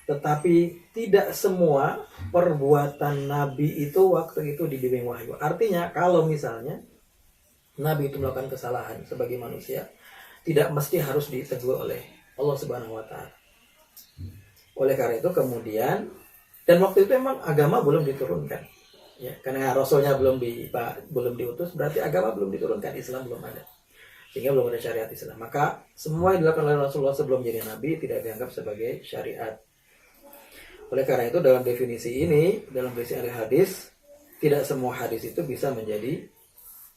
Tetapi tidak semua perbuatan Nabi itu waktu itu dibimbing wahyu. Artinya kalau misalnya Nabi itu melakukan kesalahan sebagai manusia, tidak mesti harus ditegur oleh Allah Subhanahu wa Ta'ala. Oleh karena itu kemudian, dan waktu itu memang agama belum diturunkan, ya, karena Rasulnya belum diutus, berarti agama belum diturunkan, Islam belum ada, sehingga belum ada syariat Islam. Maka semua yang dilakukan oleh Rasulullah sebelum jadi Nabi tidak dianggap sebagai syariat. Oleh karena itu dalam definisi ini, dalam definisi ahli hadis, tidak semua hadis itu bisa menjadi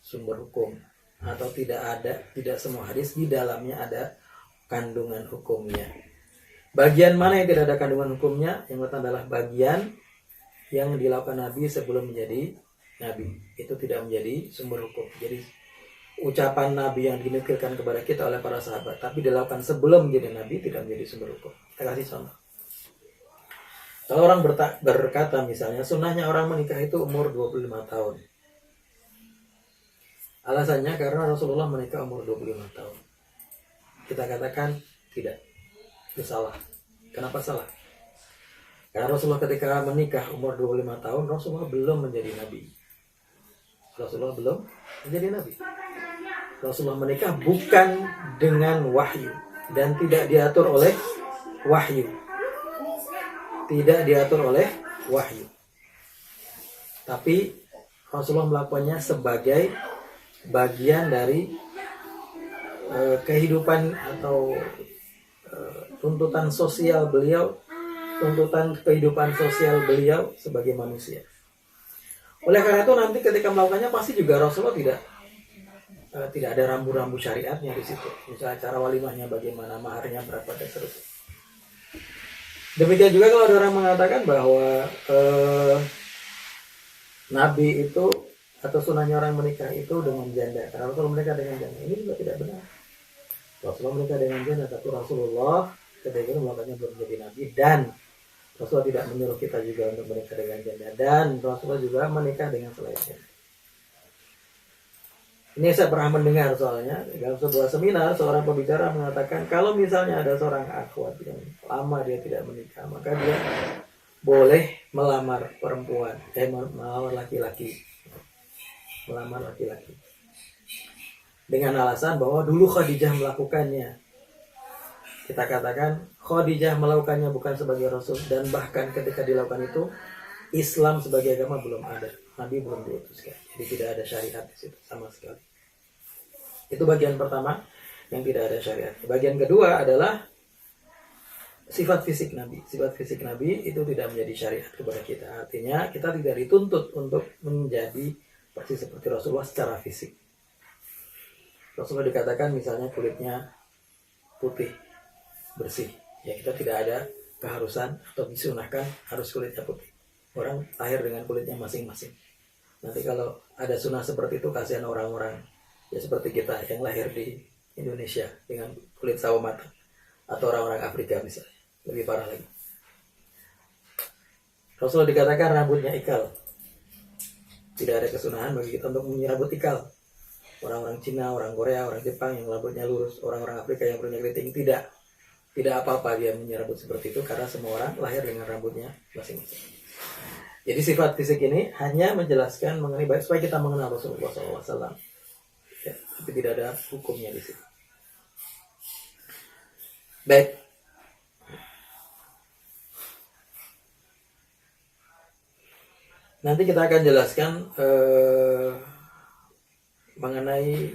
sumber hukum, atau tidak semua hadis di dalamnya ada kandungan hukumnya. Bagian mana yang tidak ada kandungan hukumnya? Yang pertama adalah bagian yang dilakukan Nabi sebelum menjadi Nabi. Itu tidak menjadi sumber hukum. Jadi ucapan Nabi yang dinukilkan kepada kita oleh para sahabat, tapi dilakukan sebelum menjadi Nabi, tidak menjadi sumber hukum. Kita kasih contoh. Kalau orang berkata misalnya, sunnahnya orang menikah itu umur 25 tahun. Alasannya karena Rasulullah menikah umur 25 tahun. Kita katakan tidak. Itu salah. Kenapa salah? Karena Rasulullah ketika menikah umur 25 tahun, Rasulullah belum menjadi Nabi. Rasulullah belum menjadi Nabi. Rasulullah menikah bukan dengan wahyu. Dan tidak diatur oleh wahyu. Tidak diatur oleh wahyu. Tapi Rasulullah melakukannya sebagai bagian dari kehidupan atau tuntutan sosial beliau, tuntutan kehidupan sosial beliau sebagai manusia. Oleh karena itu nanti ketika melakukannya pasti juga Rasulullah tidak ada rambu-rambu syariatnya di situ. Misalnya cara walimahnya bagaimana, maharnya berapa dan seterusnya. Demikian juga kalau ada orang mengatakan bahwa Nabi itu atau sunahnya orang menikah itu dengan janda, karena Rasulullah menikah dengan janda, ini juga tidak benar. Rasulullah menikah dengan janda, tapi Rasulullah ketika itu melakukannya belum menjadi Nabi, dan Rasulullah tidak menyuruh kita juga untuk menikah dengan janda, dan Rasulullah juga menikah dengan selain janda. Ini saya pernah mendengar soalnya dalam sebuah seminar seorang pembicara mengatakan kalau misalnya ada seorang akhwat yang lama dia tidak menikah, maka dia boleh melamar perempuan, melamar laki-laki, dengan alasan bahwa dulu Khadijah melakukannya. Kita katakan Khadijah melakukannya bukan sebagai Rasul, dan bahkan ketika dilakukan itu Islam sebagai agama belum ada, Nabi belum diutuskan, jadi tidak ada syariat di situ sama sekali. Itu bagian pertama yang tidak ada syariat. Bagian kedua adalah sifat fisik Nabi. Sifat fisik Nabi itu tidak menjadi syariat kepada kita. Artinya kita tidak dituntut untuk menjadi persis seperti Rasulullah secara fisik. Rasulullah dikatakan misalnya kulitnya putih, bersih. Ya kita tidak ada keharusan atau disunahkan harus kulitnya putih. Orang lahir dengan kulitnya masing-masing. Nanti kalau ada sunnah seperti itu, kasihan orang-orang ya seperti kita yang lahir di Indonesia dengan kulit sawo matang, atau orang-orang Afrika misalnya, lebih parah lagi. Rasulullah dikatakan rambutnya ikal. Tidak ada kesunahan bagi kita untuk punya rambut ikal. Orang-orang Cina, orang Korea, orang Jepang yang rambutnya lurus, orang-orang Afrika yang punya keriting, tidak apa-apa dia punya rambut seperti itu, karena semua orang lahir dengan rambutnya masing-masing. Jadi sifat fisik ini hanya menjelaskan mengenai supaya kita mengenal Rasulullah SAW. Ya, tapi tidak ada hukumnya di situ. Baik. Nanti kita akan jelaskan mengenai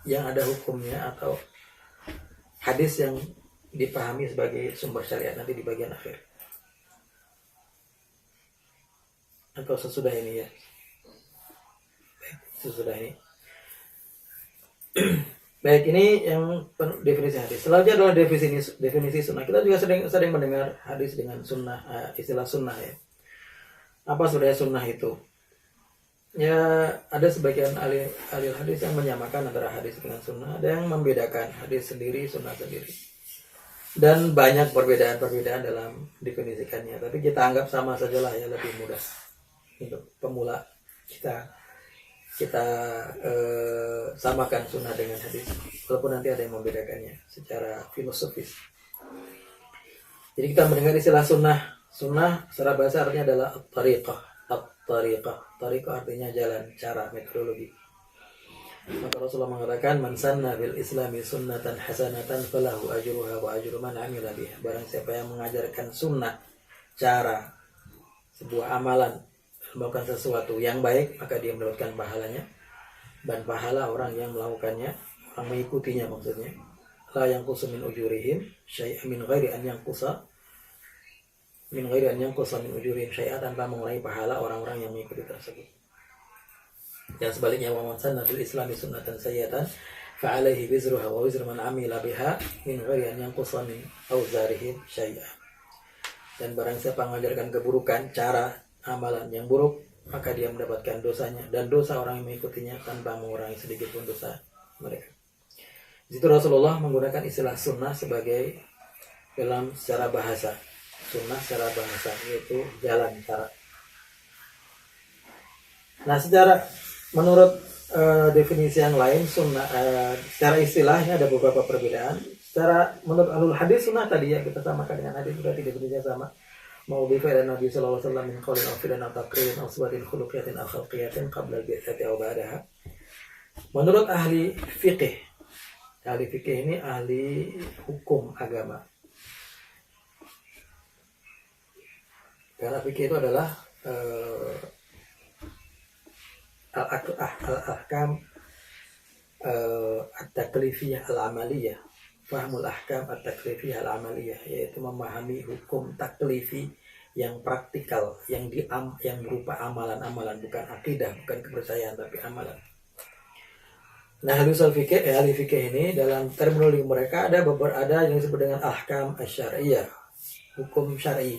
yang ada hukumnya atau hadis yang dipahami sebagai sumber syariat nanti di bagian akhir. Atau sesudah ini ya. Baik, sesudah ini. Baik, ini yang definisi hadis. Selanjutnya adalah definisi sunnah. Kita juga sering mendengar hadis dengan sunnah, istilah sunnah ya. Apa sebenarnya sunnah itu? Ya, ada sebagian ahli hadis yang menyamakan antara hadis dengan sunnah, ada yang membedakan hadis sendiri, sunnah sendiri. Dan banyak perbedaan-perbedaan dalam definisikannya. Tapi kita anggap sama sajalah ya, lebih mudah untuk pemula kita samakan sunnah dengan hadis, walaupun nanti ada yang membedakannya secara filosofis. Jadi kita mendengar istilah sunnah. Sunnah secara bahasa artinya adalah at-tariqah. At-tariqah. Tariqah artinya jalan, cara, metodologi. Maka Rasulullah mengatakan, man sanna bil islami sunnatan hasanatan falahu ajruha wa ajru man amila biha. Barang siapa yang mengajarkan sunnah, cara, sebuah amalan, melakukan sesuatu yang baik, maka dia mendapatkan pahalanya dan pahala orang yang melakukannya, orang mengikutinya maksudnya. La yanqusu min ujurihim syai'an min ghairi an yanqusa min ujurihim syai'an, tanpa mengurangi pahala orang-orang yang mengikuti tersebut. Dan sebaliknya, wa man sanna fil islami sunnatan sayyatan fa alaihi wizruha wa wizru man amila biha min ghairi an yanqusa min awzarihim syai'an. Dan barang siapa mengajarkan keburukan, cara amalan yang buruk, maka dia mendapatkan dosanya dan dosa orang yang mengikutinya tanpa mengurangi sedikit pun dosa mereka. Di situ Rasulullah menggunakan istilah sunnah sebagai dalam secara bahasa. Sunnah secara bahasa yaitu jalan, cara. Nah, secara menurut definisi yang lain, sunnah secara istilahnya ada beberapa perbedaan. Secara menurut ahlul hadis, sunnah tadi ya kita samakan dengan hadis, berarti definisinya sama. Mau bifaidan Nabi sallallahu alaihi wasallam min qaulin aw fi'lin aw taqririn aw sifatin khuluqiyatin aw khalqiyatin qabla al-bi'tsati aw ba'daha. Menurut ahli fikih ini ahli hukum agama. Karena fikih itu adalah al-ahkam at-taklifiyah al-amaliyah. Fahmul ahkam at-taklifiyah al-amaliyah, yaitu memahami hukum taklifi yang praktikal, yang berupa amalan-amalan, bukan akidah, bukan kepercayaan, tapi amalan. Nah, ahli fikih ini dalam terminologi mereka ada yang disebut dengan ahkam asy-syar'iyyah, hukum syar'i.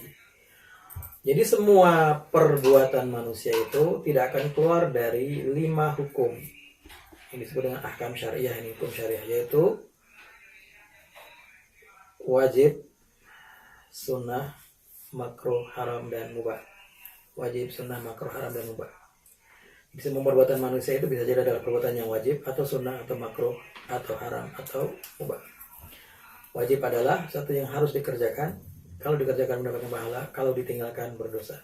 Jadi semua perbuatan manusia itu tidak akan keluar dari 5 hukum yang disebut dengan ahkam syariah, ini hukum syariah, yaitu wajib, sunnah, makruh, haram, dan mubah. Wajib, sunnah, makruh, haram, dan mubah. Semua perbuatan manusia itu bisa jadi adalah perbuatan yang wajib, atau sunnah, atau makruh, atau haram, atau mubah. Wajib adalah satu yang harus dikerjakan. Kalau dikerjakan mendapatkan pahala, kalau ditinggalkan berdosa.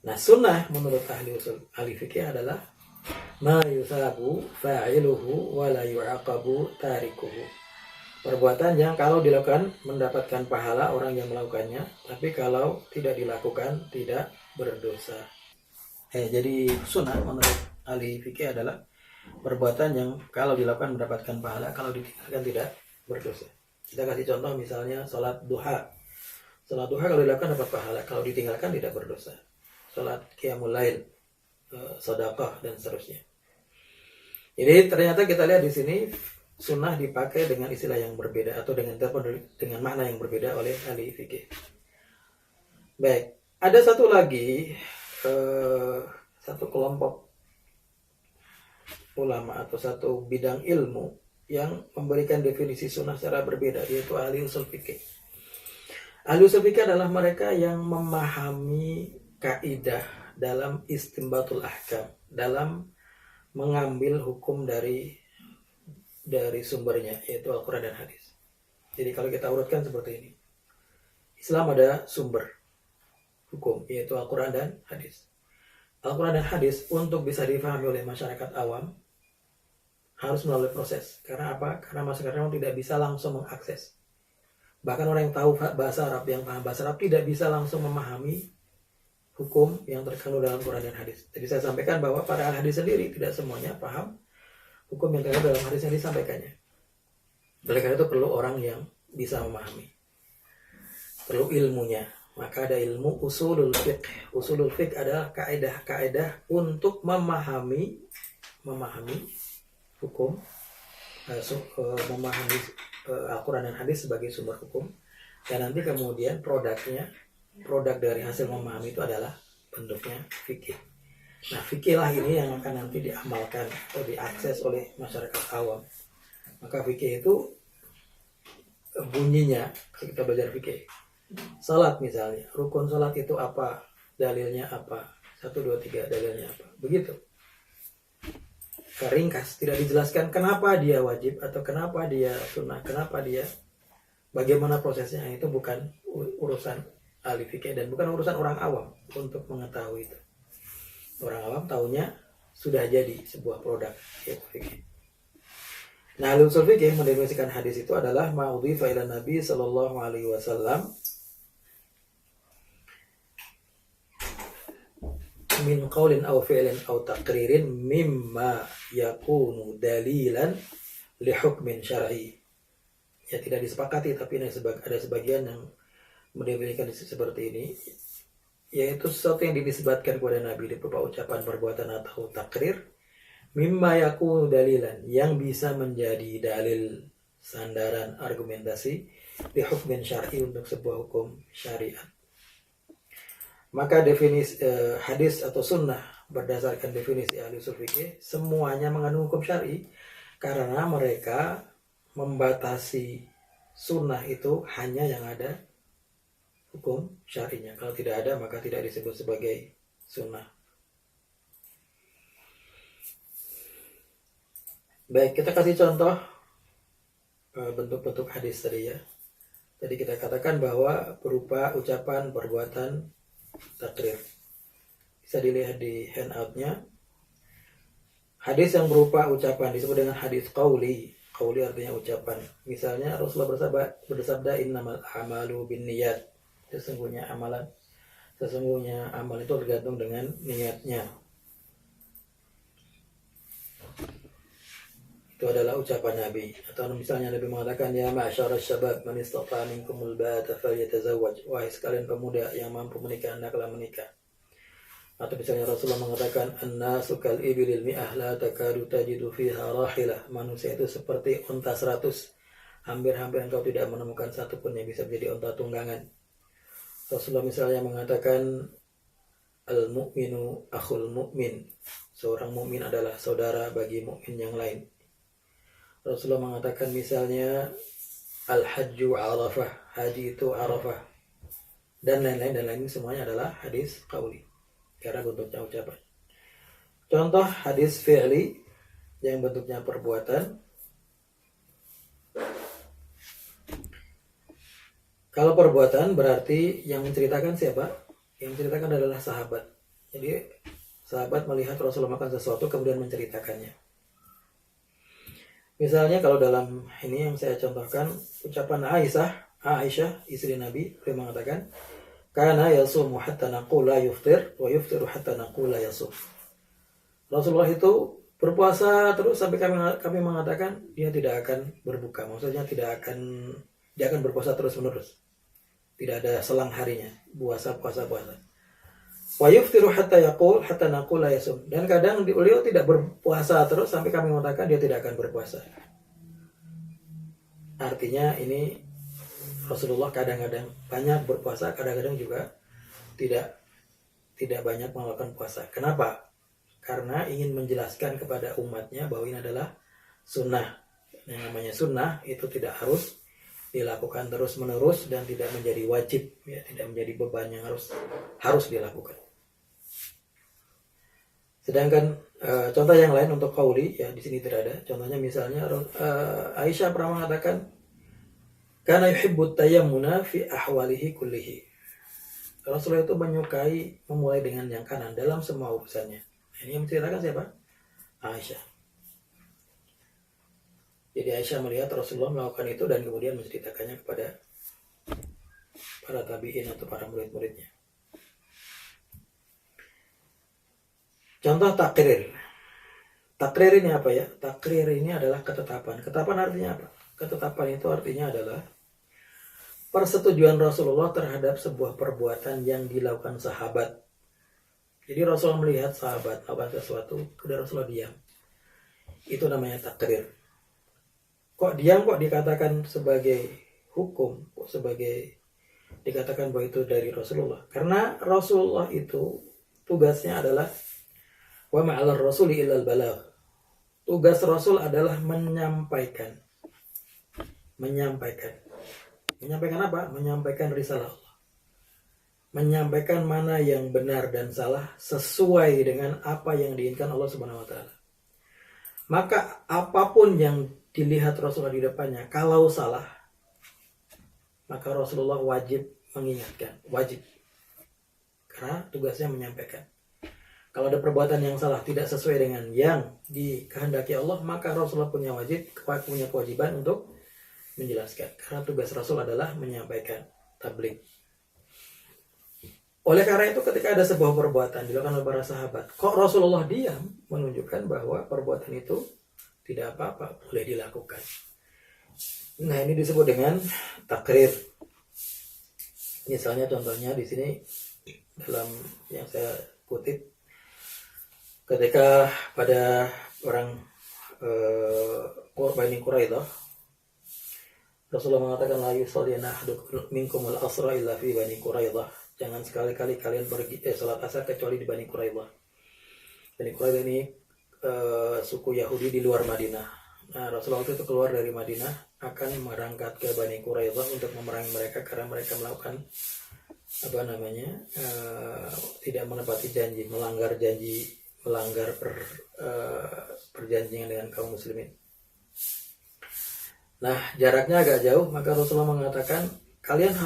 Nah, sunnah menurut ahli fikih adalah ma yusabu fa'iluhu wa la yu'aqabu tarikuhu. Perbuatan yang kalau dilakukan mendapatkan pahala orang yang melakukannya, tapi kalau tidak dilakukan tidak berdosa. Jadi sunnah menurut ahli fikih adalah perbuatan yang kalau dilakukan mendapatkan pahala, kalau ditinggalkan tidak berdosa. Kita kasih contoh misalnya sholat duha. Sholat duha kalau dilakukan dapat pahala, kalau ditinggalkan tidak berdosa. Sholat qiyamul lail, sedekah, dan seterusnya. Jadi ternyata kita lihat di sini sunnah dipakai dengan istilah yang berbeda atau dengan makna yang berbeda oleh ahli fikih. Baik, ada satu lagi satu kelompok ulama atau satu bidang ilmu yang memberikan definisi sunnah secara berbeda, yaitu ahli usul fikih. Ahli usul fikih adalah mereka yang memahami kaidah dalam istinbatul ahkam, dalam mengambil hukum dari sumbernya, yaitu Al-Quran dan hadis. Jadi kalau kita urutkan seperti ini, Islam ada sumber hukum, yaitu Al-Quran dan hadis. Al-Quran dan hadis untuk bisa difahami oleh masyarakat awam harus melalui proses. Karena apa? Karena masyarakat awam tidak bisa langsung mengakses. Bahkan orang yang tahu bahasa Arab, yang paham bahasa Arab, tidak bisa langsung memahami hukum yang terkandung dalam Quran dan hadis. Jadi saya sampaikan bahwa para ahli hadis sendiri tidak semuanya paham hukum yang terkandung dalam hadis yang disampaikannya. Oleh karena itu perlu orang yang bisa memahami, perlu ilmunya. Maka ada ilmu usulul fiqh. Usulul fiqh adalah kaidah-kaidah untuk memahami hukum, memahami Al-Quran dan hadis sebagai sumber hukum. Dan nanti kemudian produk dari hasil memahami itu adalah bentuknya fikih. Nah, fikih lah ini yang akan nanti diamalkan atau diakses oleh masyarakat awam. Maka fikih itu bunyinya, kita belajar fikih. Salat misalnya, rukun salat itu apa? Dalilnya apa? 1, 2, 3, dalilnya apa? Begitu. Ringkas, tidak dijelaskan kenapa dia wajib atau kenapa dia sunnah, kenapa dia bagaimana prosesnya. Itu bukan urusan ahli fikih dan bukan urusan orang awam untuk mengetahui itu. Orang awam taunya sudah jadi sebuah produk yaitu fikih. Nah, ahli usul fikih mendefinisikan hadis itu adalah ma'udhifa ila Nabi sallallahu alaihi wasallam min qaulin aw fi'lin aw taqririn mimma yakunu dalilan li hukmin syar'i. Ya, tidak disepakati, tapi ada sebagian yang mendefinisikan seperti ini, yaitu sesuatu yang dinisbatkan kepada Nabi berupa ucapan, perbuatan atau takrir, mimma yakunu dalilan, yang bisa menjadi dalil, sandaran, argumentasi li hukmin syar'i, untuk sebuah hukum syariat. Maka definisi hadis atau sunnah berdasarkan definisi ahli usul fikih semuanya mengandung hukum syar'i, karena mereka membatasi sunnah itu hanya yang ada hukum syar'inya. Kalau tidak ada maka tidak disebut sebagai sunnah. Baik, kita kasih contoh bentuk-bentuk hadis tadi ya. Tadi kita katakan bahwa berupa ucapan, perbuatan, takrir. Bisa dilihat di handout-nya. Hadis yang berupa ucapan disebut dengan hadis qauli. Qauli artinya ucapan. Misalnya Rasulullah bersabda innamal a'malu binniyat. Sesungguhnya amal itu tergantung dengan niatnya. Itu adalah ucapan Nabi. Atau misalnya Nabi mengatakan, ya ma'asyara syabab man istata'a minkumul ba'ata falyatazawwaj. Wahai sekalian pemuda yang mampu menikah, hendaklah menikah. Atau misalnya Rasulullah mengatakan, an-nasu kal ibilil mi'ah la takadu tajidu fiha rahilah. Manusia itu seperti unta 100. Hampir-hampir engkau tidak menemukan satupun yang bisa menjadi unta tunggangan. Rasulullah misalnya mengatakan, al-mu'minu akhul mu'min. Seorang mukmin adalah saudara bagi mukmin yang lain. Rasulullah mengatakan misalnya al-hajju arafah, haji itu arafah, dan lain-lain semuanya adalah hadis qauli karena bentuknya ucapan. Contoh hadis fi'li yang bentuknya perbuatan. Kalau perbuatan berarti yang menceritakan siapa? Yang menceritakan adalah sahabat. Jadi sahabat melihat Rasulullah makan sesuatu kemudian menceritakannya. Misalnya kalau dalam ini yang saya contohkan ucapan Aisyah istri Nabi, beliau mengatakan kana yasumu hatta naqula yuftir wa yuftiru hatta naqula yasum. Rasulullah itu berpuasa terus sampai kami mengatakan dia tidak akan berbuka. Maksudnya dia akan berpuasa terus-menerus. Tidak ada selang harinya, puasa. Wa yuftiru hatta naqula yasum. Dan kadang beliau tidak berpuasa terus sampai kami mengatakan dia tidak akan berpuasa. Artinya ini Rasulullah kadang-kadang banyak berpuasa, kadang-kadang juga tidak banyak melakukan puasa. Kenapa? Karena ingin menjelaskan kepada umatnya bahwa ini adalah sunnah. Yang namanya sunnah itu tidak harus dilakukan terus-menerus dan tidak menjadi wajib, ya, tidak menjadi beban yang harus dilakukan. Sedangkan contoh yang lain untuk qauli ya di sini tidak ada. Contohnya misalnya Aisyah pernah mengatakan kana yuhibbut tayammuna fi ahwalihi kullihi. Rasulullah itu menyukai memulai dengan yang kanan dalam semua urusannya. Ini yang menceritakan siapa? Aisyah. Jadi Aisyah melihat Rasulullah melakukan itu dan kemudian menceritakannya kepada para tabi'in atau para murid-muridnya. Contoh takrir. Takrir ini apa ya? Takrir ini adalah ketetapan. Ketetapan artinya apa? Ketetapan itu artinya adalah persetujuan Rasulullah terhadap sebuah perbuatan yang dilakukan sahabat. Jadi Rasulullah melihat sahabat melakukan sesuatu, kemudian Rasulullah diam. Itu namanya takrir. Kok diam kok dikatakan sebagai hukum, kok sebagai dikatakan bahwa itu dari Rasulullah? Karena Rasulullah itu tugasnya adalah wa ma'alar rasuli illal balagh. Tugas Rasul adalah menyampaikan. Menyampaikan apa? Menyampaikan risalah Allah. Menyampaikan mana yang benar dan salah sesuai dengan apa yang diinginkan Allah Subhanahu wa taala. Maka apapun yang dilihat Rasulullah di depannya, kalau salah, maka Rasulullah wajib mengingatkan, wajib. Karena tugasnya menyampaikan. Kalau ada perbuatan yang salah tidak sesuai dengan yang dikehendaki Allah, maka Rasulullah punya kewajiban untuk menjelaskan. Karena tugas Rasul adalah menyampaikan, tabligh. Oleh karena itu ketika ada sebuah perbuatan dilakukan oleh para sahabat, kok Rasulullah diam, menunjukkan bahwa perbuatan itu tidak apa-apa, boleh dilakukan. Nah, ini disebut dengan takrir. Misalnya contohnya di sini dalam yang saya kutip, ketika pada orang Bani Quraidah, Rasulullah mengatakan la yusalliyanna ahadukum minkum al-asra illa fi Bani Quraidah. Jangan sekali-kali kalian pergi salat asar kecuali di Bani Quraidah. Bani Quraidah ini suku Yahudi di luar Madinah. Nah, Rasulullah itu keluar dari Madinah akan berangkat ke Bani Quraidah untuk memerangi mereka karena mereka melakukan tidak menepati janji, melanggar perjanjian dengan kaum muslimin. Nah, jaraknya agak jauh, maka Rasulullah mengatakan kalian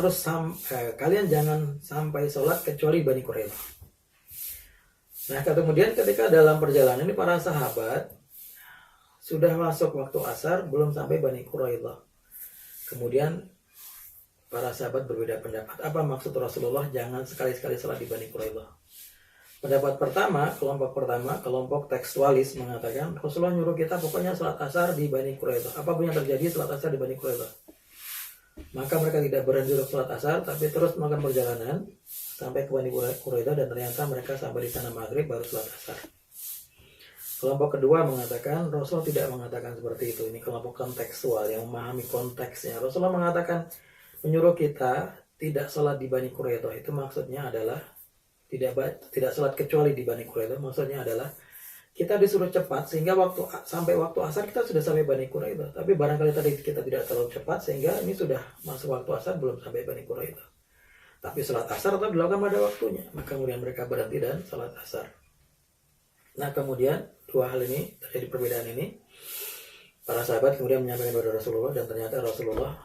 jangan sampai sholat kecuali Bani Quraidah. Nah, kemudian ketika dalam perjalanan ini para sahabat sudah masuk waktu asar, belum sampai Bani Quraidah. Kemudian para sahabat berbeda pendapat. Apa maksud Rasulullah jangan sekali-sekali sholat di Bani Quraidah? Pendapat pertama, kelompok tekstualis mengatakan Rasulullah nyuruh kita pokoknya sholat asar di Bani Quraidah. Apapun yang terjadi sholat asar di Bani Quraidah. Maka mereka tidak berhenti untuk sholat asar, tapi terus melakukan perjalanan sampai ke Bani Quraidah dan ternyata mereka sampai di sana maghrib baru sholat asar. Kelompok kedua mengatakan Rasul tidak mengatakan seperti itu. Ini kelompok kontekstual yang memahami konteksnya. Rasulullah mengatakan menyuruh kita tidak sholat di Bani Quraidah. Itu maksudnya adalah tidak sholat kecuali di Bani Quraidah. Maksudnya adalah kita disuruh cepat sehingga sampai waktu asar kita sudah sampai Bani Quraidah. Tapi barangkali tadi kita tidak terlalu cepat sehingga ini sudah masuk waktu asar belum sampai Bani Quraidah. Tapi sholat asar tetap dilakukan pada waktunya. Maka kemudian mereka berhenti dan sholat asar. Nah, kemudian dua hal ini terjadi perbedaan ini. Para sahabat kemudian menyampaikan kepada Rasulullah dan ternyata Rasulullah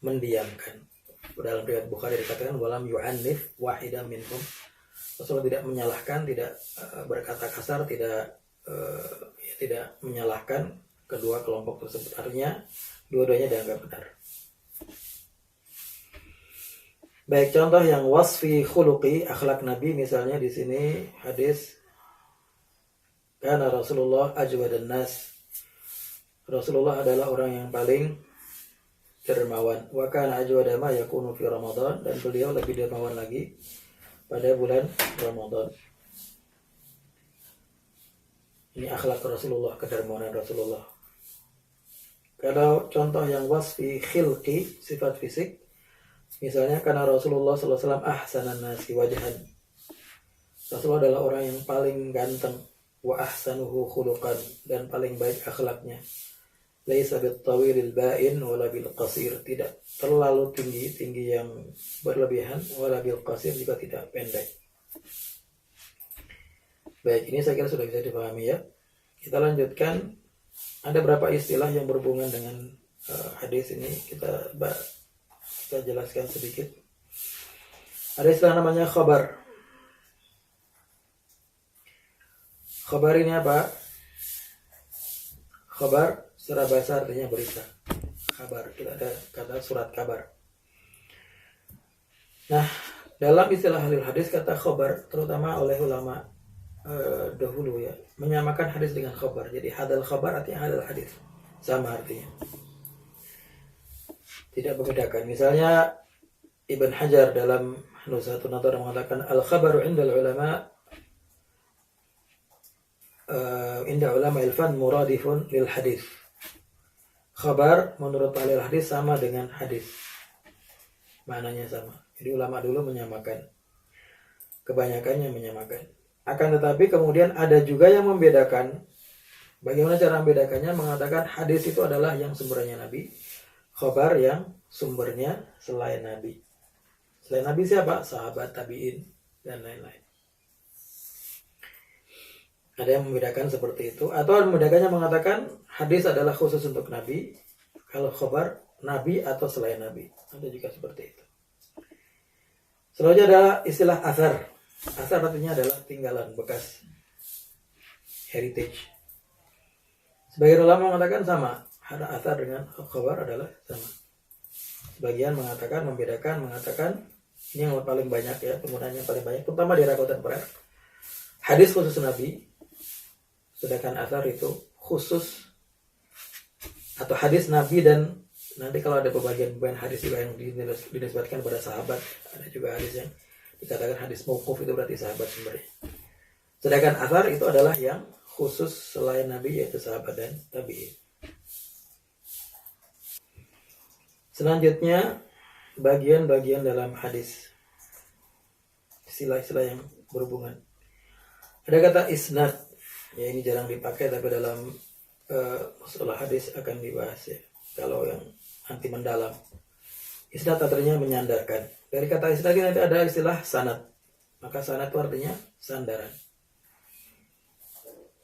mendiamkan. Dalam riwayat Bukhari dikatakan walam yu'annif wahidan minhum. Rasulullah tidak menyalahkan, tidak berkata kasar, tidak menyalahkan kedua kelompok tersebut. Artinya dua-duanya dianggap benar. Baik, contoh yang wasfi khuluqi, akhlak Nabi misalnya di sini hadis karena Rasulullah ajwadan nas. Rasulullah adalah orang yang paling dermawan. Wa kana ajwada ma yakunu fi Ramadan, dan beliau lebih dermawan lagi pada bulan Ramadan. Ini akhlak Rasulullah, kedermawanan Rasulullah. Kalau contoh yang wasfi khilqi, sifat fisik, misalnya karena Rasulullah sallallahu alaihi wasallam ahsanan nasi wajhan. Rasulullah adalah orang yang paling ganteng, wa ahsanuhu khuluqan, dan paling baik akhlaknya. Laisa bit-tawilil ba'in wala bil qasir, tidak terlalu tinggi yang berlebihan, wala bil qasir juga tidak pendek. Baik, ini saya kira sudah bisa dipahami ya. Kita lanjutkan. Ada beberapa istilah yang berhubungan dengan hadis ini kita jelaskan sedikit. Ada istilah namanya khabar. Khabar ini apa? Khabar secara bahasa artinya berita. Kabar, kita ada kata surat kabar. Nah, dalam istilah ahli hadis kata khabar terutama oleh ulama dahulu ya, menyamakan hadis dengan khabar. Jadi hadal khabar artinya hadal hadis. Sama artinya. Tidak membedakan. Misalnya Ibn Hajar dalam Nuzhatun Nadhar mengatakan al-khabaru indal ulama inda ulama ilfan muradifun lil hadis. Khabar menurut ahli hadis sama dengan hadis. Maknanya sama. Jadi ulama dulu menyamakan. Kebanyakannya menyamakan. Akan tetapi kemudian ada juga yang membedakan. Bagaimana cara membedakannya? Mengatakan hadis itu adalah yang sumbernya Nabi. Khabar yang sumbernya selain Nabi. Selain Nabi siapa? Sahabat, tabi'in, dan lain-lain. Ada yang membedakan seperti itu. Atau membedakannya mengatakan hadis adalah khusus untuk Nabi. Kalau khabar Nabi atau selain Nabi. Ada juga seperti itu. Selanjutnya adalah istilah athar. Athar artinya adalah tinggalan, bekas, heritage. Sebagian ulama mengatakan sama, ada athar dengan khabar adalah sama. Sebagian mengatakan, membedakan, mengatakan ini yang paling banyak ya, penggunaannya paling banyak, terutama di era kontemporer. Hadis khusus Nabi, sedangkan athar itu khusus atau hadis Nabi, dan nanti kalau ada pembagian hadis juga yang dinisbatkan kepada sahabat, ada juga hadis yang dikatakan hadis mauquf, itu berarti sahabat sumbernya. Sedangkan athar itu adalah yang khusus selain Nabi, yaitu sahabat dan tabi'in. Selanjutnya bagian-bagian dalam hadis, istilah-istilah yang berhubungan. Ada kata isnad, ya ini jarang dipakai tapi dalam masalah hadis akan dibahas ya. Kalau yang anti mendalam, isnad artinya menyandarkan. Dari kata isnad nanti ada istilah sanad, maka sanad itu artinya sandaran.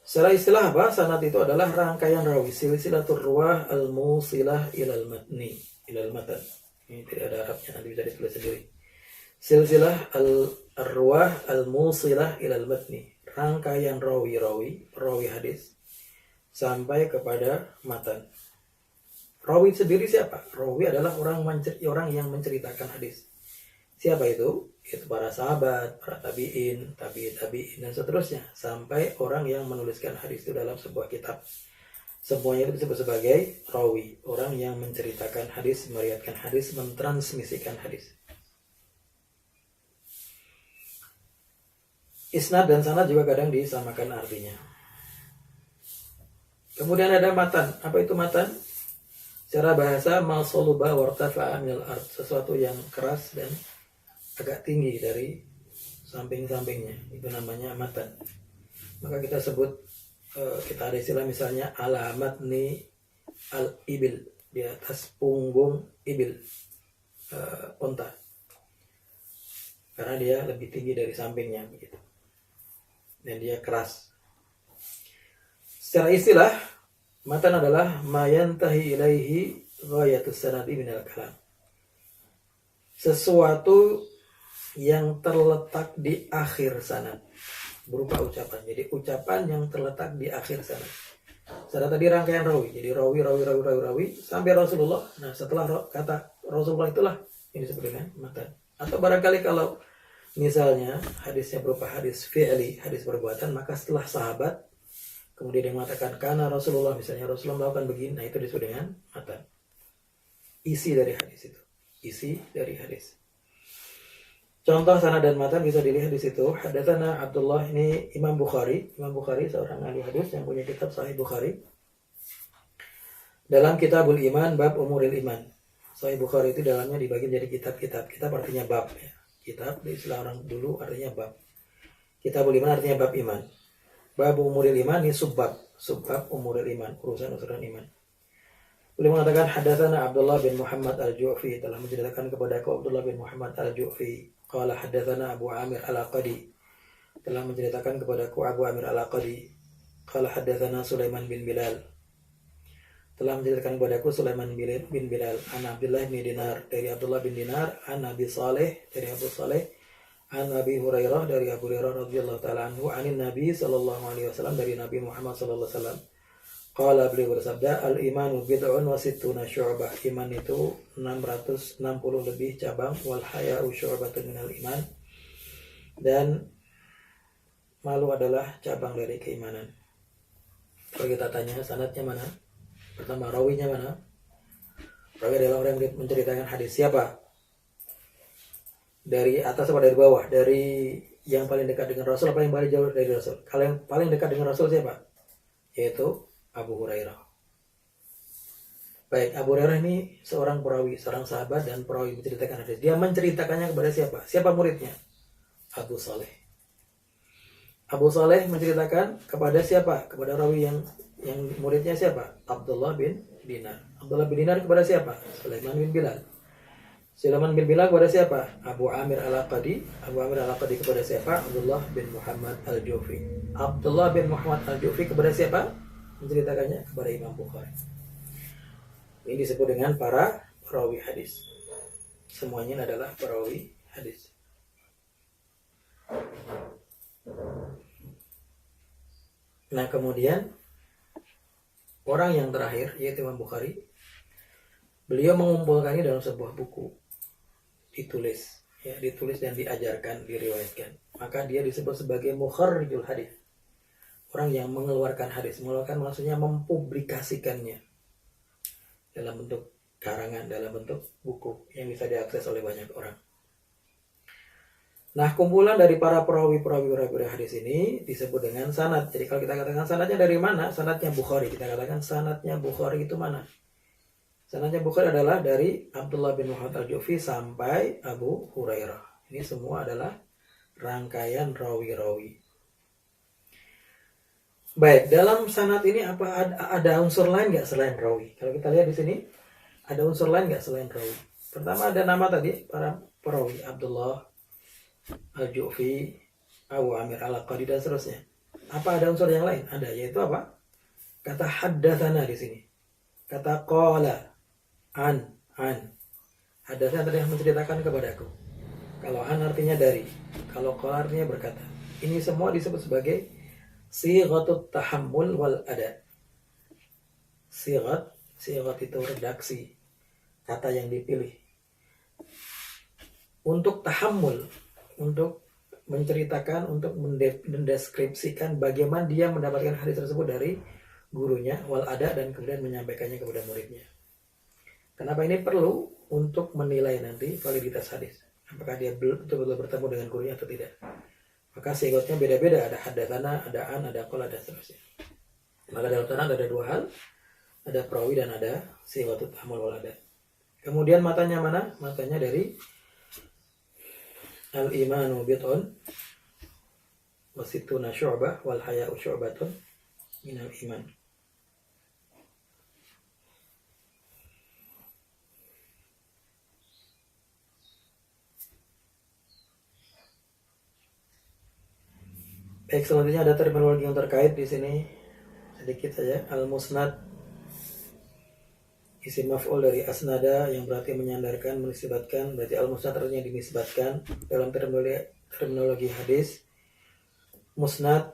Secara istilah apa? Sanad itu adalah rangkaian rawi, silsilatur ruwah al-musilah ilal matni, ilal matan. Ini tidak ada Arabnya, nanti bisa ditulis sendiri. Silsilah al-ruwah al-musilah ilal matni, rangkaian rawi hadis sampai kepada matan. Rawi sendiri siapa? Rawi adalah orang yang menceritakan hadis. Siapa itu? Itu para sahabat, para tabi'in, tabi'in dan seterusnya, sampai orang yang menuliskan hadis itu dalam sebuah kitab. Semuanya itu disebut sebagai rawi, orang yang menceritakan hadis, meriwayatkan hadis, mentransmisikan hadis. Isnad dan sanad juga kadang disamakan artinya. Kemudian ada matan. Apa itu matan? Secara bahasa masoluba wartafa'a minal ard, sesuatu yang keras dan agak tinggi dari samping-sampingnya, itu namanya matan. Maka kita sebut, kita ada istilah misalnya alamat ni al-ibil, di atas punggung ibil, onta, karena dia lebih tinggi dari sampingnya begitu, dan dia keras. Secara istilah, matan adalah mayantahi ilaihi ghayatus sanadi minal kalam, sesuatu yang terletak di akhir sanad berupa ucapan. Jadi ucapan yang terletak di akhir sanad. Secara tadi rangkaian rawi, jadi rawi sampai Rasulullah. Nah, setelah kata Rasulullah itulah yang disebut dengan matan. Atau barangkali kalau misalnya hadisnya berupa hadis fi'li, hadis perbuatan, maka setelah sahabat kemudian yang mengatakan karena Rasulullah, misalnya Rasulullah melakukan begini, nah itu disebut dengan matan. Isi dari hadis itu, isi dari hadis. Contoh sanad dan matan bisa dilihat di situ. Hadatsana Abdullah, ini Imam Bukhari seorang ahli hadis yang punya kitab Sahih Bukhari. Dalam Kitabul Iman bab Umuril Iman. Sahih Bukhari itu dalamnya dibagi menjadi kitab-kitab. Kitab artinya bab ya. Kitab di istilah orang dulu artinya bab. Kitabul Iman artinya bab iman. Bab Umuril Iman ini subbab Umuril Iman, urusan-urusan iman. Beliau mengatakan hadatsana Abdullah bin Muhammad al-Ju'fi, telah menceritakan kepada aku Abdullah bin Muhammad al-Ju'fi. Qala hadatsana Abu Amir al-Aqadi, telah menceritakan kepadaku Abu Amir al-Aqadi. Qala hadatsana Sulaiman bin Bilal, telah menceritakan kepadaku Sulaiman bin Bilal. An Abdullah bin Dinar, dari Abdullah bin Dinar. An Abi Saleh, dari Abu Saleh. An Abi Hurairah, dari Abu Hurairah radhiyallahu taala anhu. Anin Nabi sallallahu alaihi wasallam, dari Nabi Muhammad sallallahu alaihi wasallam. Qala, beliau bersabda, al-imanu bid'un wa sittuna syu'bah. Iman itu 660 lebih cabang. Wal haya'u syu'batun minal iman. Dan malu adalah cabang dari keimanan. Kalau kita tanya sanadnya mana? Pertama, rawinya mana? Rawi adalah orang yang menceritakan hadis. Siapa? Dari atas atau dari bawah? Dari yang paling dekat dengan Rasul apa yang paling jauh dari Rasul? Kalau yang paling dekat dengan Rasul siapa? Yaitu Abu Hurairah. Baik, Abu Hurairah ini seorang perawi, seorang sahabat dan perawi menceritakan hadis. Dia menceritakannya kepada siapa? Siapa muridnya? Abu Saleh. Abu Saleh menceritakan kepada siapa? Kepada rawi yang muridnya siapa? Abdullah bin Dinar. Abdullah bin Dinar kepada siapa? Sulaiman bin Bilal. Sulaiman bin Bilal kepada siapa? Abu Amir al-Aqadi. Abu Amir al-Aqadi kepada siapa? Abdullah bin Muhammad al-Ju'fi. Abdullah bin Muhammad al-Ju'fi kepada siapa? Menceritakannya kepada Imam Bukhari. Ini disebut dengan para perawi hadis. Semuanya adalah perawi hadis. Nah kemudian orang yang terakhir yaitu Imam Bukhari, beliau mengumpulkannya dalam sebuah buku, ditulis dan diajarkan, diriwayatkan. Maka dia disebut sebagai mukharrijul hadis, orang yang mengeluarkan hadis. Mengeluarkan maksudnya mempublikasikannya dalam bentuk karangan, dalam bentuk buku yang bisa diakses oleh banyak orang. Nah, kumpulan dari para perawi-perawi hadis ini disebut dengan sanad. Jadi kalau kita katakan sanadnya dari mana? Sanadnya Bukhari. Kita katakan sanadnya Bukhari itu mana? Sanadnya Bukhari adalah dari Abdullah bin Muhammad al-Ju'fi sampai Abu Hurairah. Ini semua adalah rangkaian rawi-rawi. Baik, dalam sanad ini apa ada unsur lain nggak selain rawi? Kalau kita lihat di sini, ada unsur lain nggak selain rawi? Pertama ada nama tadi para perawi, Abdullah al-Ju'fi, Abu Amir al-Qadi dan seterusnya. Apa ada unsur yang lain? Ada, yaitu apa? Kata haddatsana di sini. Kata qala, an. Haddatsana tadi yang menceritakan kepadaku. Kalau an artinya dari, kalau qala artinya berkata. Ini semua disebut sebagai sighatut tahammul wal ada. Sighat itu redaksi, kata yang dipilih. Untuk tahammul, untuk menceritakan, untuk mendeskripsikan bagaimana dia mendapatkan hadis tersebut dari gurunya, wal ada, dan kemudian menyampaikannya kepada muridnya. Kenapa ini perlu? Untuk menilai nanti validitas hadis, apakah dia betul-betul bertemu dengan gurunya atau tidak. Maka sighatnya beda-beda, ada haddatsana, ada an, ada qala, dan seterusnya. Maka dalam sanad ada dua hal, ada perawi dan ada sighatut tahammul wal ada. Kemudian matanya mana? Matanya dari al-imanu bid'un wa sittuna syu'bah wal haya'u syu'batun minal iman. Baik, selanjutnya ada terminologi yang terkait di sini sedikit saja. Al-musnad, isim maf'ul dari asnada yang berarti menyandarkan, menisbatkan. Berarti al-musnad artinya dinisbatkan. Dalam terminologi hadis, musnad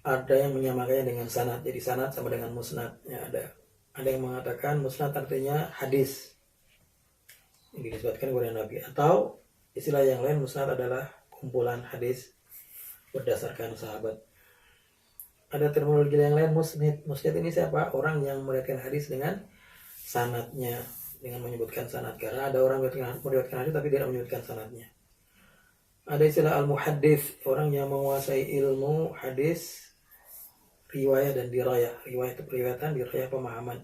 ada yang menyamakannya dengan sanad. Jadi sanad sama dengan musnad. Ya, ada yang mengatakan musnad artinya hadis yang dinisbatkan kepada Nabi. Atau istilah yang lain, musnad adalah kumpulan hadis berdasarkan sahabat. Ada terminologi yang lain, musnid. Musnid ini siapa? Orang yang meriwayatkan hadis dengan sanadnya, dengan menyebutkan sanad. Karena ada orang meriwayatkan hadis tapi tidak menyebutkan sanadnya. Ada istilah al-muhaddits, orang yang menguasai ilmu hadis, riwayat dan dirayah. Riwayat itu periwayatan, dirayah pemahaman.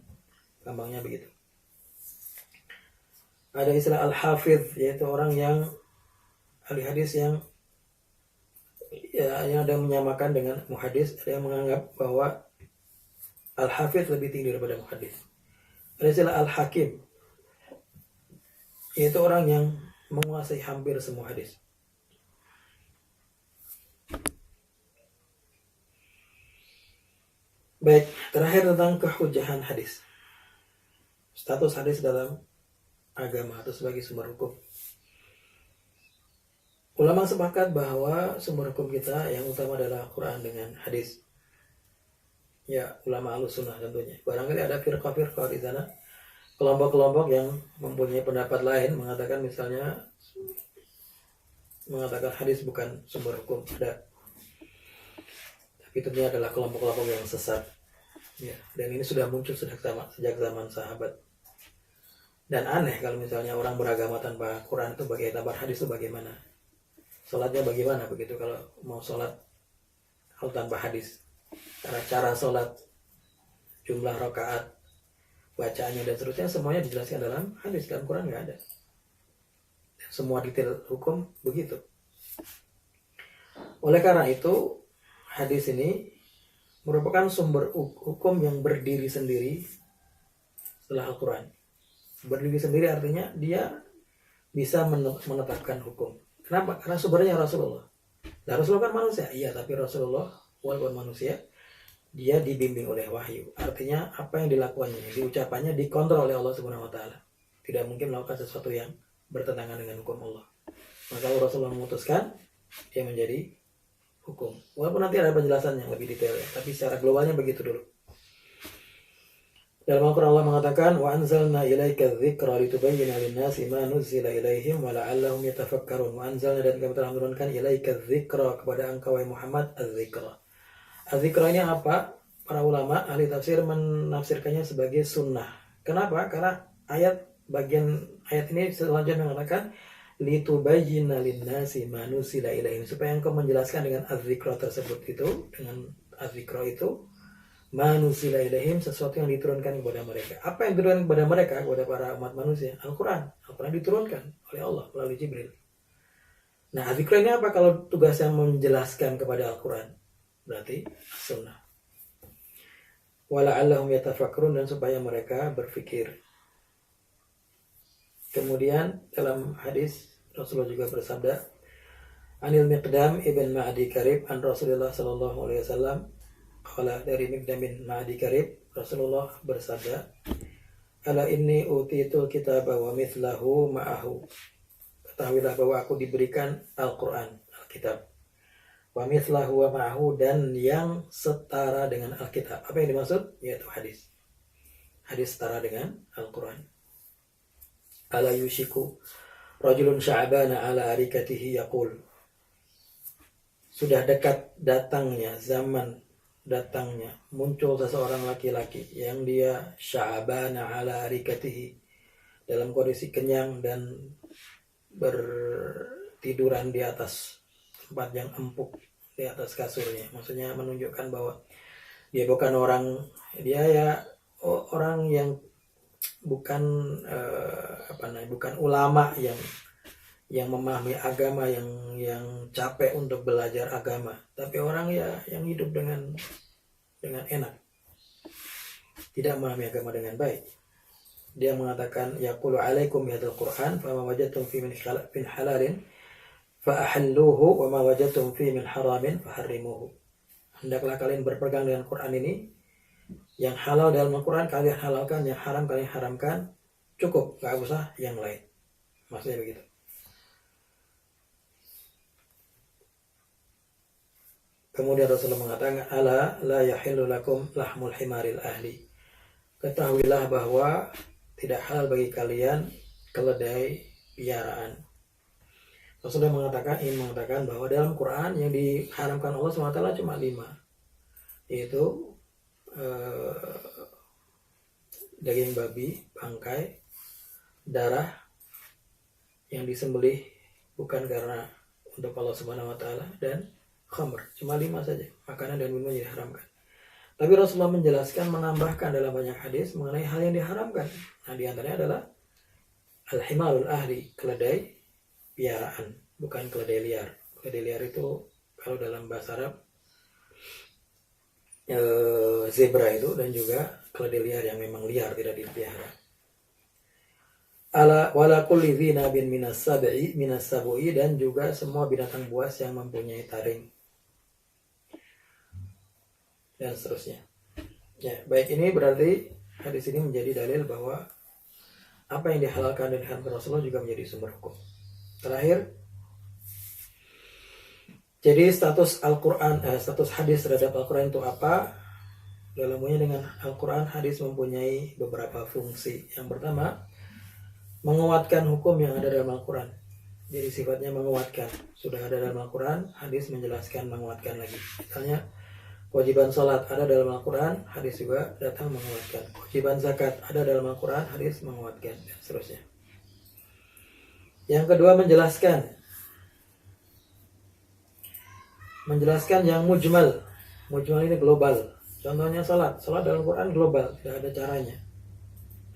Gampangnya begitu. Ada istilah al-hafidz, yaitu orang yang ahli hadis yang ada yang menyamakan dengan muhadis, ada yang menganggap bahwa al-hafidz lebih tinggi daripada muhadis. Ada istilah al-hakim, yaitu orang yang menguasai hampir semua hadis. Baik, terakhir tentang kehujahan hadis. Status hadis dalam agama atau sebagai sumber hukum. Ulama sepakat bahwa sumber hukum kita yang utama adalah Quran dengan hadis. Ya, ulama Ahlussunnah tentunya. Barangkali ada firqah-firqah di sana, kelompok-kelompok yang mempunyai pendapat lain, mengatakan hadis bukan sumber hukum. Ada. Tapi tentunya adalah kelompok-kelompok yang sesat. Ya, dan ini sudah muncul sejak zaman sahabat. Dan aneh kalau misalnya orang beragama tanpa Quran itu tanpa hadis itu bagaimana? Sholatnya bagaimana begitu kalau mau sholat kalau tanpa hadis? Karena cara sholat, jumlah rakaat, bacaannya dan seterusnya semuanya dijelaskan dalam hadis, dalam Quran nggak ada. Semua detail hukum begitu. Oleh karena itu hadis ini merupakan sumber hukum yang berdiri sendiri setelah Al-Quran. Berdiri sendiri artinya dia bisa menetapkan hukum. Kenapa? Karena sumbernya Rasulullah. Nah, Rasulullah kan manusia, iya, tapi Rasulullah walaupun manusia, dia dibimbing oleh wahyu. Artinya apa yang dilakukannya, diucapannya dikontrol oleh Allah Subhanahu Wa Taala. Tidak mungkin melakukan sesuatu yang bertentangan dengan hukum Allah. Maka kalau Rasulullah memutuskan, dia menjadi hukum. Walaupun nanti ada penjelasan yang lebih detail ya, tapi secara globalnya begitu dulu. Dalam Al-Quran Allah mengatakan, wa anzalna ilaika dzikra litubayyana lin-nasi ma nuzila ilaihim wa la'allahum yatafakkarun. Wa anzalna, dan kami telah menurunkan ilaika dzikra, kepada engkau wahai Muhammad, az-dzikra. Az-dzikra ini apa? Para ulama ahli tafsir menafsirkannya sebagai sunnah. Kenapa? Karena bagian ayat ini selanjutnya mengatakan litubayyana lin-nasi ma nuzila ilaihim, supaya engkau menjelaskan dengan az-dzikra tersebut itu, dengan az-dzikra itu manusila ilaihim, sesuatu yang diturunkan kepada mereka. Apa yang diturunkan kepada mereka, kepada para umat manusia? Al-Quran. Al-Quran diturunkan oleh Allah melalui Jibril. Nah, az-zikra ini apa kalau tugasnya menjelaskan kepada Al-Quran? Berarti sunnah. Wala'allahum yatafakkarun, dan supaya mereka berfikir. Kemudian dalam hadis Rasulullah juga bersabda, Anil Miqdam ibn Ma'adi Karib an Rasulullah sallallahu alaihi wasallam, qala, dari Miqdam bin Ma'adi Karib, Rasulullah bersabda, ala inni utitul kitaba wa mithlahu ma'ahu. Ketahuilah bahwa aku diberikan Al-Quran, Alkitab. Wa mithlahu wa ma'ahu, dan yang setara dengan Alkitab. Apa yang dimaksud? Yaitu hadis. Hadis setara dengan Al-Quran. Ala yushiku rajulun sya'bana ala arikatihi yaqul. Sudah dekat datangnya muncul seseorang laki-laki yang dia sya'bana ala arikatihi, dalam kondisi kenyang dan bertiduran di atas tempat yang empuk, di atas kasurnya. Maksudnya menunjukkan bahwa dia bukan orang yang bukan bukan ulama yang memahami agama, yang capek untuk belajar agama, tapi orang yang hidup dengan enak, tidak memahami agama dengan baik. Dia mengatakan, yaqulu alaikum bihadzal Qur'an fama wajadtum fi min halalin fa ahalluhu wa ma wajadtum fi min haramin fa harrimuhu. Hendaklah kalian berpegang dengan Quran ini. Yang halal dalam Al-Quran kalian halalkan, yang haram kalian haramkan. Cukup, gak usah yang lain. Maksudnya begitu. Kemudian Rasulullah mengatakan, ala la yahillu lakum lahmul himaril ahli. Ketahuilah bahwa tidak halal bagi kalian keledai piaraan. Rasulullah ingin mengatakan bahwa dalam Quran yang diharamkan Allah SWT cuma 5, yaitu daging babi, bangkai, darah yang disembelih bukan karena untuk Allah Subhanahu wa taala, dan khamr. Cuma 5 saja, makanan dan minuman yang diharamkan. Tapi Rasulullah menjelaskan, menambahkan dalam banyak hadis mengenai hal yang diharamkan. Nah, di antaranya adalah al-himarul ahli, keledai piaraan, bukan keledai liar. Keledai liar itu kalau dalam bahasa Arab zebra itu, dan juga keledai liar yang memang liar, tidak dipelihara. Ala wala kulli dhi nabin minas sab'i, dan juga semua binatang buas yang mempunyai taring, dan seterusnya. Ya, baik, ini berarti hadis ini menjadi dalil bahwa apa yang dihalalkan dan diharamkan Rasulullah juga menjadi sumber hukum. Terakhir, jadi status Al-Quran, status hadis terhadap Al-Quran itu apa? Dalam hubungannya dengan Al-Quran, hadis mempunyai beberapa fungsi. Yang pertama, menguatkan hukum yang ada dalam Al-Quran. Jadi sifatnya menguatkan. Sudah ada dalam Al-Quran, hadis menjelaskan, menguatkan lagi. Misalnya, kewajiban sholat ada dalam Al-Quran, hadis juga datang menguatkan. Kewajiban zakat ada dalam Al-Quran, hadis menguatkan, dan seterusnya. Yang kedua, menjelaskan yang mujmal. Mujmal ini global. Contohnya sholat dalam Quran global, tidak ada caranya.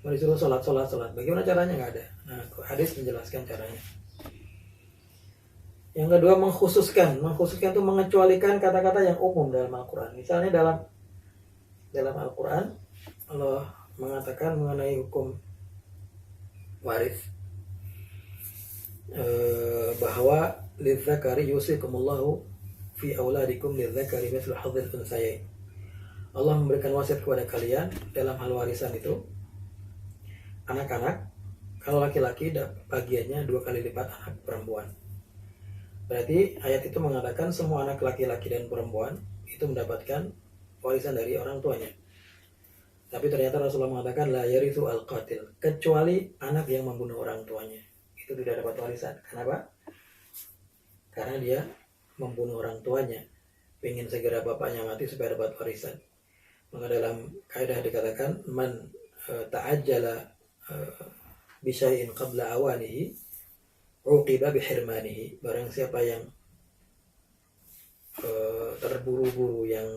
Cuma disuruh sholat. Bagaimana caranya? Nggak ada. Nah, hadis menjelaskan caranya. Yang kedua, mengkhususkan itu mengecualikan kata-kata yang umum dalam Al-Quran. Misalnya dalam Al-Quran Allah mengatakan mengenai hukum waris, bahwa lidzakari yusikumullahu fi auladikum lidzakari mithlu hadzil unsayain. Allah memberikan wasiat kepada kalian dalam hal warisan itu, anak-anak kalau laki-laki bagiannya 2 kali lipat anak perempuan. Berarti ayat itu mengatakan semua anak laki-laki dan perempuan itu mendapatkan warisan dari orang tuanya. Tapi ternyata Rasulullah mengatakan la yarithu al-qatil, kecuali anak yang membunuh orang tuanya. Itu tidak dapat warisan. Kenapa? Karena dia membunuh orang tuanya, ingin segera bapaknya mati supaya dapat warisan. Maka dalam kaidah dikatakan man ta'ajjala bi syai'in qabla awanihi uqiba bihirmanihi. Barang siapa yang terburu-buru, yang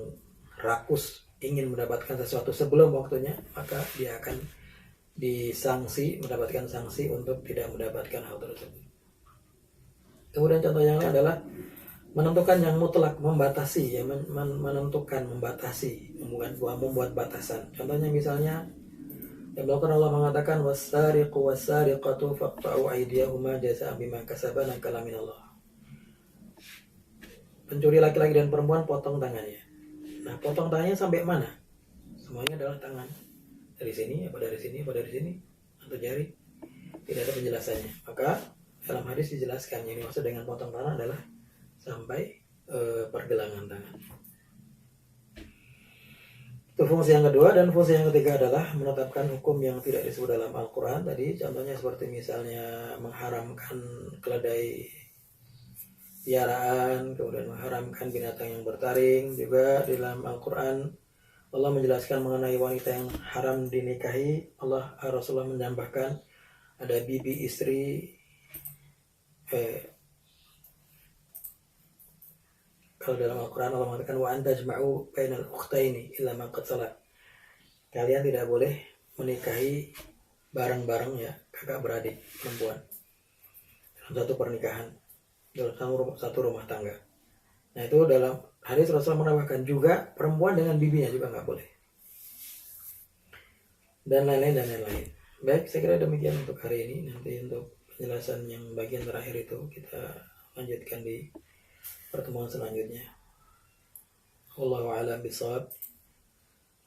rakus ingin mendapatkan sesuatu sebelum waktunya, maka dia akan disanksi, mendapatkan sanksi untuk tidak mendapatkan hal tersebut. Kemudian contoh yang lain adalah menentukan yang mutlak, membatasi, ya, menentukan, membatasi, membuat batasan. Contohnya misalnya yang melakukan Allah mengatakan wasariqu wasariqatu faqta'u aydiyahuma jazaa'an bima kasaba nakala minallah. Pencuri laki-laki dan perempuan potong tangannya. Nah, potong tangannya sampai mana? Semuanya adalah tangan. Dari sini, apa dari sini, apa dari sini, atau jari. Tidak ada penjelasannya. Maka dalam hadis dijelaskan yang dimaksud dengan potong tangan adalah sampai pergelangan tangan. Itu fungsi yang kedua. Dan fungsi yang ketiga adalah menetapkan hukum yang tidak disebut dalam Al-Quran. Tadi contohnya seperti misalnya mengharamkan keledai piaraan, kemudian mengharamkan binatang yang bertaring. Juga di dalam Al-Quran Allah menjelaskan mengenai wanita yang haram dinikahi. Rasulullah menambahkan ada bibi, istri, kalau dalam Al-Quran Allah mengatakan wa antajma'u bainal ukhtaini illa ma qad salat. Kalian tidak boleh menikahi bareng-bareng, ya, kakak beradik perempuan dalam satu pernikahan, dalam satu rumah tangga. Nah, itu dalam hadis Rasulullah menambahkan juga perempuan dengan bibinya juga nggak boleh. Dan lain-lain. Baik, saya kira demikian untuk hari ini. Nanti untuk penjelasan yang bagian terakhir itu kita lanjutkan di pertemuan selanjutnya. Wallahu a'lam bishawab.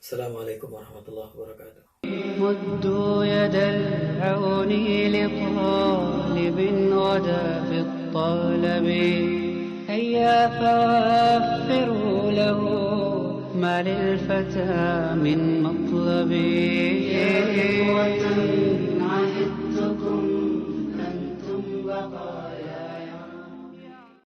Assalamualaikum warahmatullahi wabarakatuh. مدوا يد العون لطالب غدا في الطلب هيا فوفروا له ما للفتى من مطلب يا إخوة عهد